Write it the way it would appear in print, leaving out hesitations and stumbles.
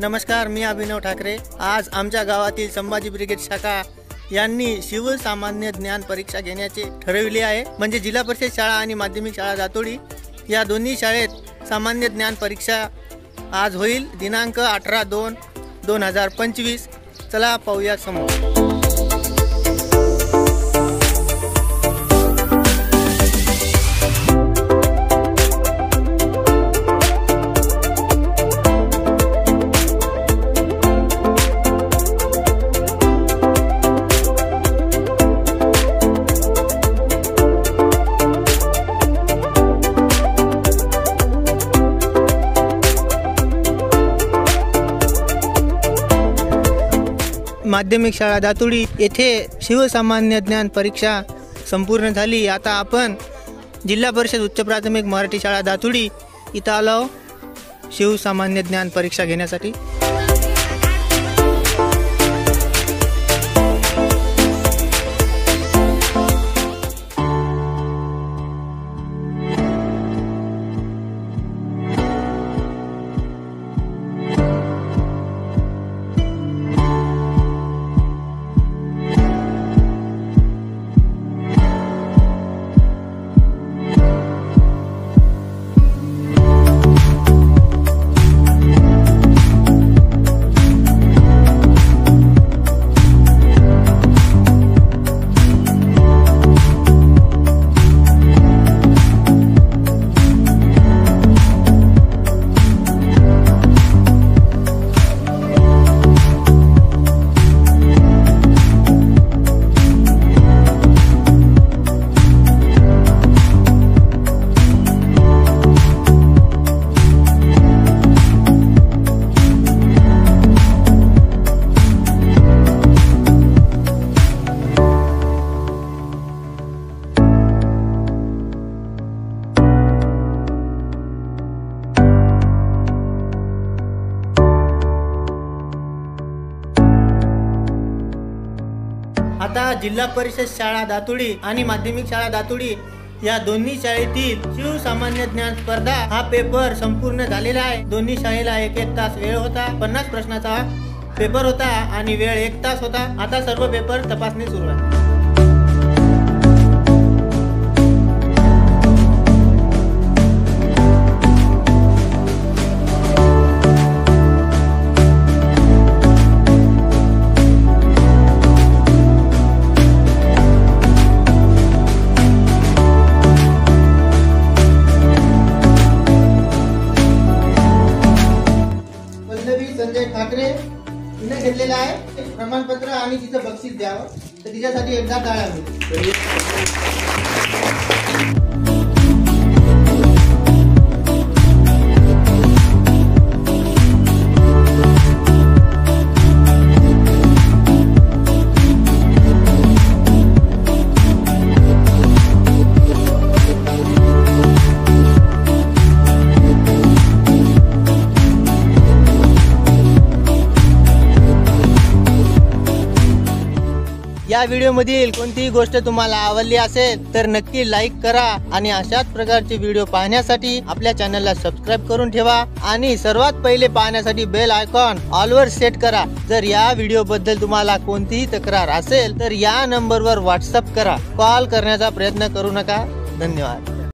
नमस्कार, मी अभिनव ठाकरे। आज आमच्या गावातील संभाजी ब्रिगेड शाखा यांनी शिवसामान्य ज्ञान परीक्षा घेण्याचे ठरविले आहे। म्हणजे जिल्हा परिषद शाळा आणि माध्यमिक शाळा दातोडी या दोन्ही शाळेत सामान्य ज्ञान परीक्षा आज होईल। दिनांक 18/2/2025। चला पाहूया समोर। माध्यमिक शाळा दातोडी येथे शिवसामान्य ज्ञान परीक्षा संपूर्ण झाली। आता आपण जिल्हा परिषद उच्च प्राथमिक मराठी शाळा दातोडी इथं आलो शिवसामान्य ज्ञान परीक्षा घेण्यासाठी। आता जिल्हा परिषद शाळा दातोडी आणि माध्यमिक शाळा दातोडी या दोन्ही शाळेतील शिवसामान्य ज्ञान स्पर्धा हा पेपर संपूर्ण झालेला आहे। दोन्ही शाळेला 1-1 तास वेळ होता। 50 प्रश्नाचा पेपर होता आणि वेळ 1 तास होता। आता सर्व पेपर तपासणी सुरू आहे। संजय ठाकरे हिने घेतलेला आहे प्रमाणपत्र आणि तिचं बक्षीस द्यावं, तर तिच्यासाठी एकदा टाळ्या होईल। या व्हिडिओ मधील कोणतीही गोष्ट तुम्हाला आवडली असेल तर नक्की लाईक करा आणि अशाच प्रकारचे व्हिडिओ पाहण्यासाठी आपल्या चॅनलला सबस्क्राइब करून ठेवा आणि सर्वात पहिले पाहण्यासाठी बेल आयकॉन ऑल वर सेट करा। जर या व्हिडिओ बद्दल तुम्हाला कोणतीही तक्रार असेल तर या नंबरवर व्हॉट्सअप करा, कॉल करण्याचा प्रयत्न करू नका। धन्यवाद।